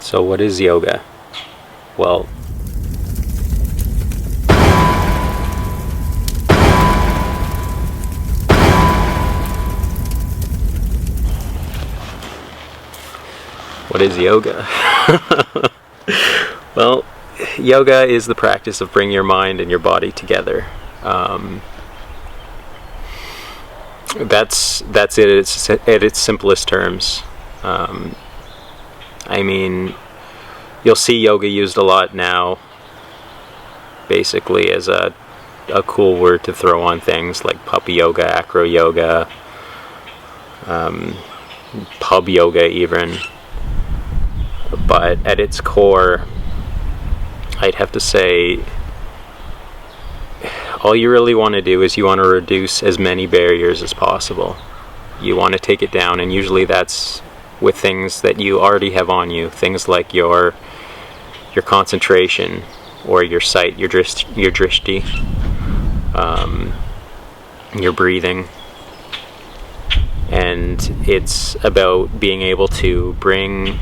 So what is yoga? Well, what is yoga? Well, yoga is the practice of bringing your mind and your body together. That's it at its simplest terms. I mean, you'll see yoga used a lot now, basically as a cool word to throw on things like puppy yoga, acro yoga, pub yoga even. But at its core, I'd have to say, all you really want to do is you want to reduce as many barriers as possible. You want to take it down, and usually that's with things that you already have on you, things like your concentration, or your sight, your drishti, your breathing. And it's about being able to bring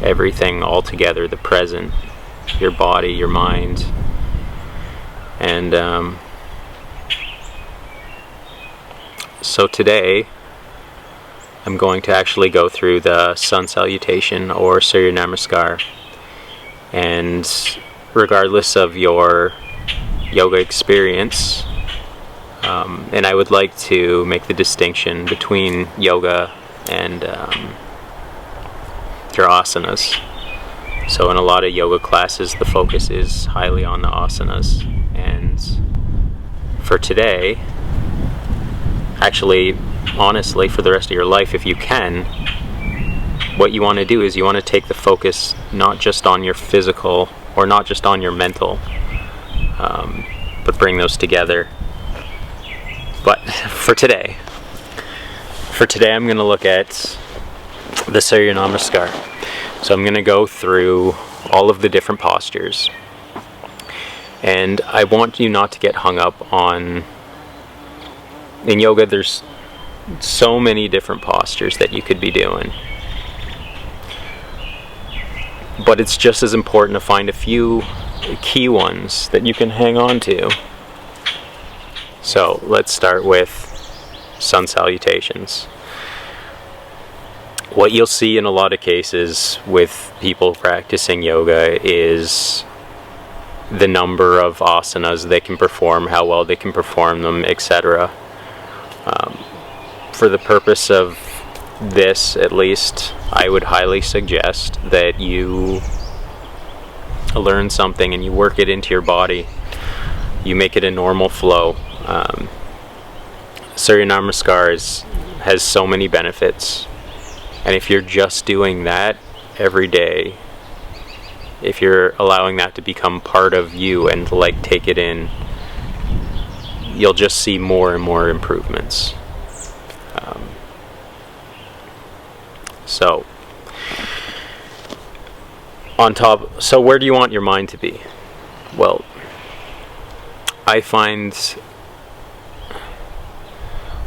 everything all together, the present, your body, your mind. And so today I'm going to actually go through the Sun Salutation or Surya Namaskar. And regardless of your yoga experience, and I would like to make the distinction between yoga and your asanas. So in a lot of yoga classes, the focus is highly on the asanas. And for today, actually, honestly, for the rest of your life, if you can, what you want to do is you want to take the focus not just on your physical or not just on your mental, but bring those together. But for today I'm going to look at the Surya Namaskar. So I'm going to go through all of the different postures. And I want you not to get hung up on... In yoga, there's so many different postures that you could be doing. But it's just as important to find a few key ones that you can hang on to. So let's start with Sun Salutations. What you'll see in a lot of cases with people practicing yoga is the number of asanas they can perform, how well they can perform them, etc. For the purpose of this, at least, I would highly suggest that you learn something and you work it into your body. You make it a normal flow. Surya Namaskar has so many benefits. And if you're just doing that every day, if you're allowing that to become part of you and like take it in, you'll just see more and more improvements. So where do you want your mind to be? Well, I find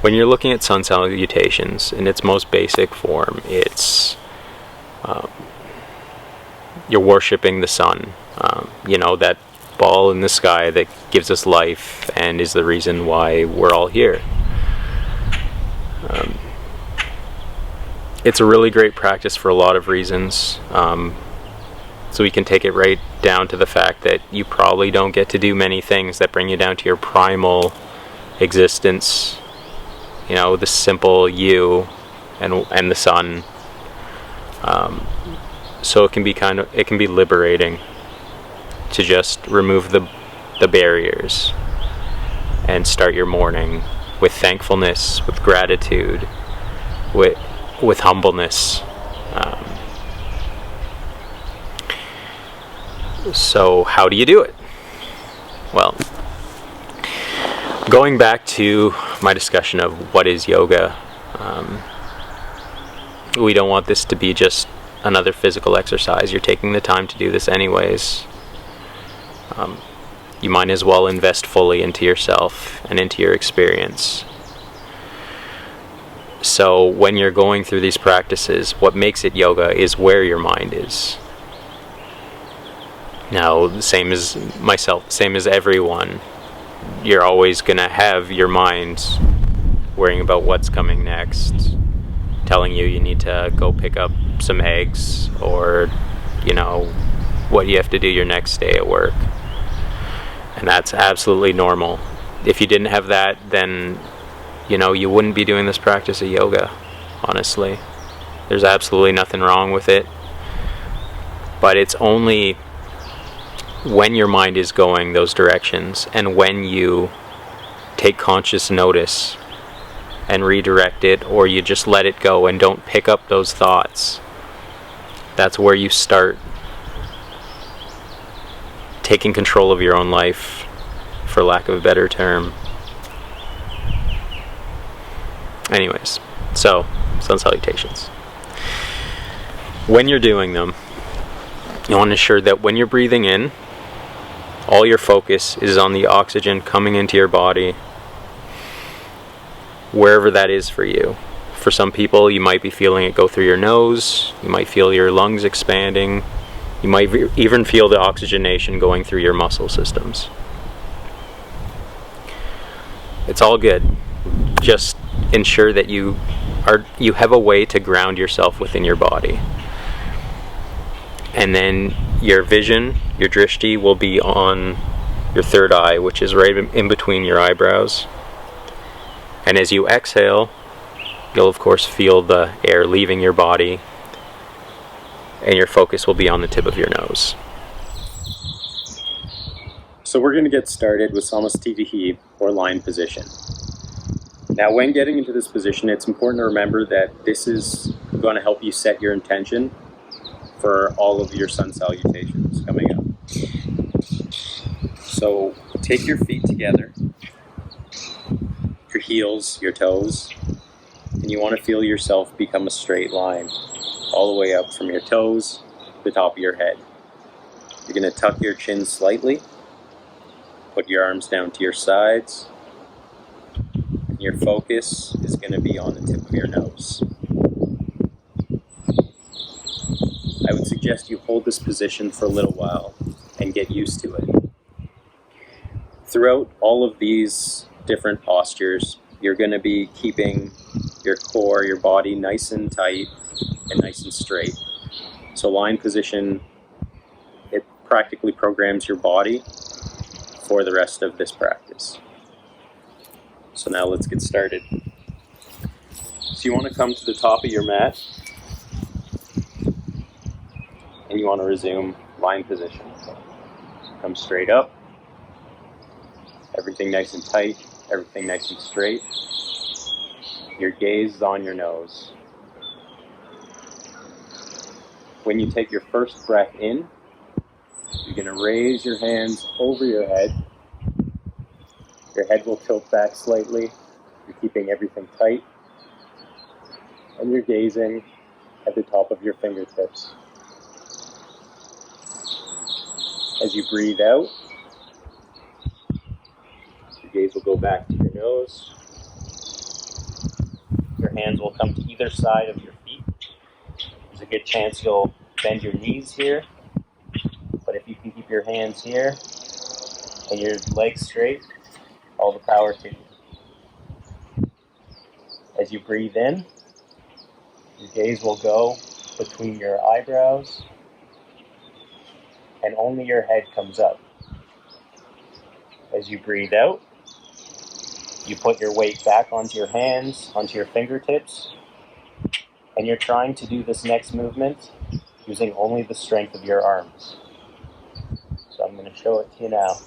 when you're looking at Sun Salutations in its most basic form, it's you're worshipping the sun, that ball in the sky that gives us life and is the reason why we're all here. It's a really great practice for a lot of reasons. So we can take it right down to the fact that you probably don't get to do many things that bring you down to your primal existence. The simple you and the sun. So it can be liberating to just remove the barriers and start your morning with thankfulness, with gratitude, with humbleness. So how do you do it? Well, going back to my discussion of what is yoga, we don't want this to be just another physical exercise. You're taking the time to do this anyways. You might as well invest fully into yourself and into your experience. So when you're going through these practices, what makes it yoga is where your mind is. Now, same as myself, same as everyone, you're always going to have your mind worrying about what's coming next, telling you need to go pick up some eggs, or, what you have to do your next day at work. And that's absolutely normal. If you didn't have that, then, you wouldn't be doing this practice of yoga, honestly. There's absolutely nothing wrong with it. But it's only when your mind is going those directions, and when you take conscious notice and redirect it, or you just let it go and don't pick up those thoughts, that's where you start taking control of your own life, for lack of a better term. Anyways, so Sun Salutations. When you're doing them, you want to ensure that when you're breathing in, all your focus is on the oxygen coming into your body, wherever that is for you. For some people, you might be feeling it go through your nose, you might feel your lungs expanding, you might even feel the oxygenation going through your muscle systems. It's all good. Just ensure that you have a way to ground yourself within your body. And then your vision, your drishti, will be on your third eye, which is right in between your eyebrows. And as you exhale, you'll of course feel the air leaving your body, and your focus will be on the tip of your nose. So we're going to get started with Samastitihi, or lying position. Now, when getting into this position, it's important to remember that this is going to help you set your intention for all of your sun salutations coming up. So take your feet together, your heels, your toes, and you want to feel yourself become a straight line all the way up from your toes to the top of your head. You're going to tuck your chin slightly, put your arms down to your sides, and your focus is going to be on the tip of your nose. I would suggest you hold this position for a little while and get used to it. Throughout all of these different postures, you're going to be keeping your core, your body nice and tight and nice and straight. So lying position, it practically programs your body for the rest of this practice. So now let's get started. So you want to come to the top of your mat, and you want to resume lying position. So come straight up, everything nice and tight, everything nice and straight. Your gaze is on your nose. When you take your first breath in, you're going to raise your hands over your head. Your head will tilt back slightly. You're keeping everything tight. And you're gazing at the top of your fingertips. As you breathe out, your gaze will go back to your nose. Your hands will come to either side of your feet. There's a good chance you'll bend your knees here, but if you can keep your hands here and your legs straight, all the power to you. As you breathe in, your gaze will go between your eyebrows, and only your head comes up. As you breathe out, you put your weight back onto your hands, onto your fingertips, and you're trying to do this next movement using only the strength of your arms. So I'm going to show it to you now.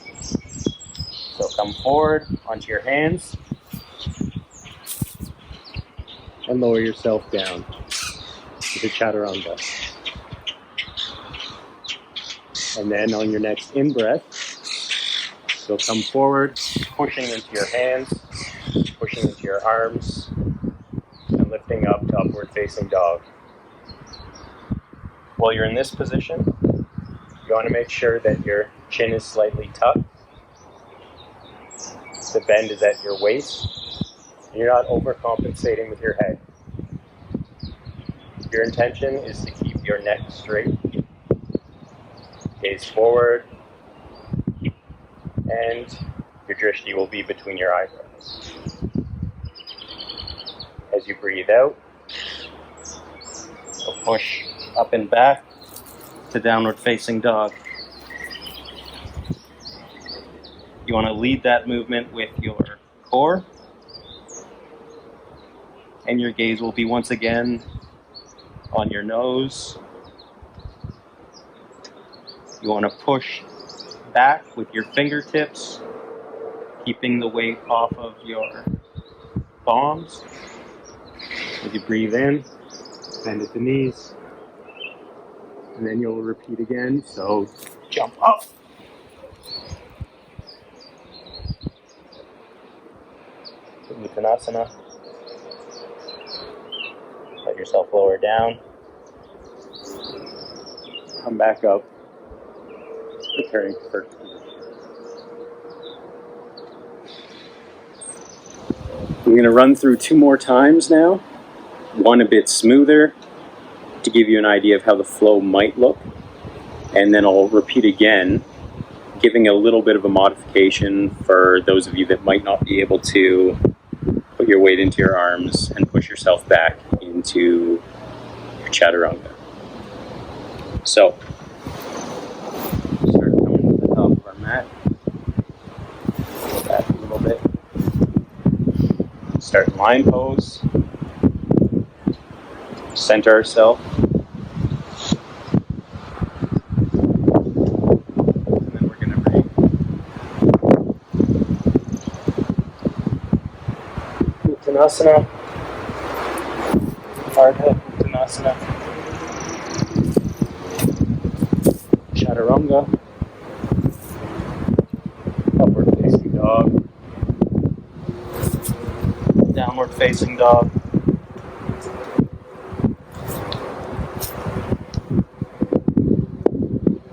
So come forward onto your hands and lower yourself down to the chaturanga. And then on your next in-breath, so come forward, pushing into your hands, pushing into your arms, and lifting up to upward facing dog. While you're in this position, you want to make sure that your chin is slightly tucked, the bend is at your waist, and you're not overcompensating with your head. Your intention is to keep your neck straight, gaze forward, and your drishti will be between your eyebrows. As you breathe out, you'll push up and back to downward facing dog. You want to lead that movement with your core, and your gaze will be once again on your nose. You want to push back with your fingertips, keeping the weight off of your palms. As you breathe in, bend at the knees, and then you'll repeat again. So jump up, Uttanasana. Let yourself lower down. Come back up, returning to first position. I'm going to run through 2 more times now, one a bit smoother to give you an idea of how the flow might look, and then I'll repeat again, giving a little bit of a modification for those of you that might not be able to put your weight into your arms and push yourself back into your chaturanga. So, start coming to the top of our mat, back a little bit. Start in line pose, center ourselves, and then we're going to bring Uttanasana, Ardha Uttanasana, Chaturanga, upward facing dog, downward facing dog,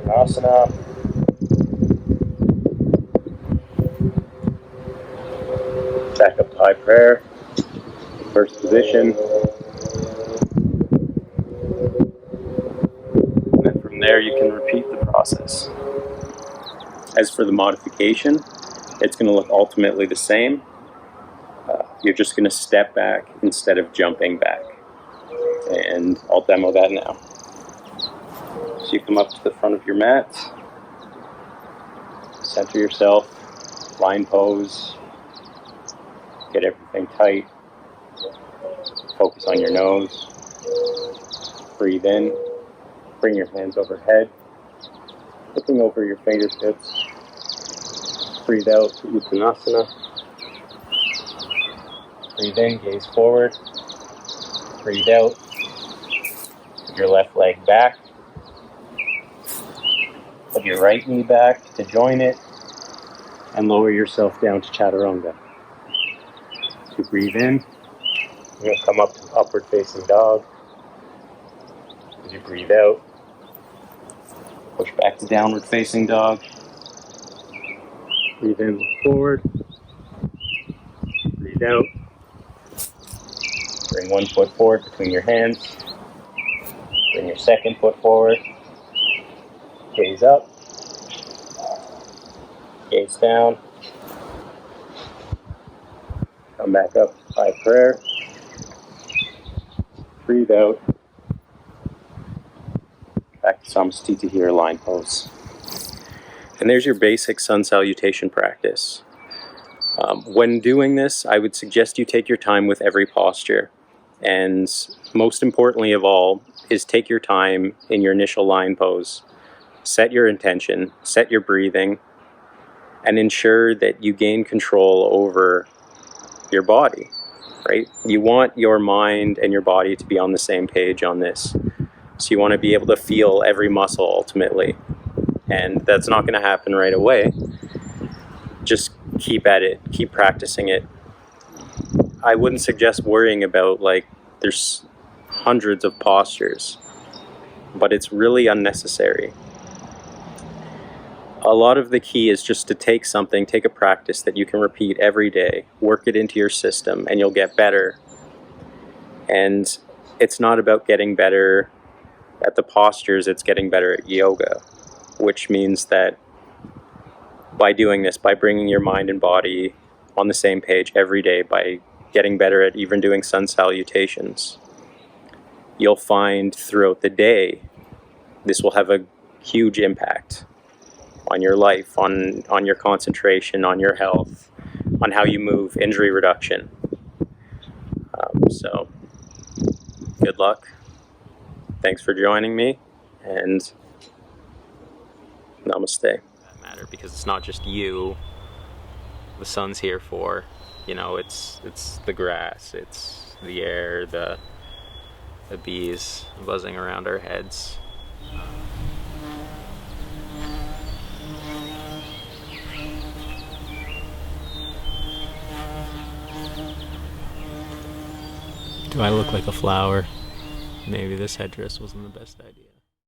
Asana, back up to high prayer, first position, and then from there you can repeat the process. As for the modification, it's going to look ultimately the same. You're just going to step back instead of jumping back, and I'll demo that now. So you come up to the front of your mat, center yourself, line pose, get everything tight, focus on your nose, breathe in, bring your hands overhead, looking over your fingertips, breathe out to Uttanasana, breathe in, gaze forward, breathe out, put your left leg back, put your right knee back to join it, and lower yourself down to Chaturanga. So you breathe in, you'll come up to upward facing dog. As you breathe out, push back to downward facing dog. Breathe in, look forward. Breathe out. Bring one foot forward between your hands. Bring your second foot forward. Gaze up, gaze down, come back up, high prayer, breathe out, back to Samasthiti here, line pose. And there's your basic Sun Salutation practice. When doing this, I would suggest you take your time with every posture, and most importantly of all is take your time in your initial line pose. Set your intention, set your breathing, and ensure that you gain control over your body, right? You want your mind and your body to be on the same page on this. So you want to be able to feel every muscle ultimately. And that's not going to happen right away. Just keep at it, keep practicing it. I wouldn't suggest worrying about, like, there's hundreds of postures, but it's really unnecessary. A lot of the key is just to take a practice that you can repeat every day, work it into your system, and you'll get better. And it's not about getting better at the postures, it's getting better at yoga, which means that by doing this, by bringing your mind and body on the same page every day, by getting better at even doing sun salutations, you'll find throughout the day this will have a huge impact on your life, on your concentration, on your health, on how you move, injury reduction. So good luck. Thanks for joining me, and namaste. Matter, because it's not just you the sun's here for, you know, it's the grass, it's the air, the bees buzzing around our heads. Do I look like a flower? Maybe this headdress wasn't the best idea.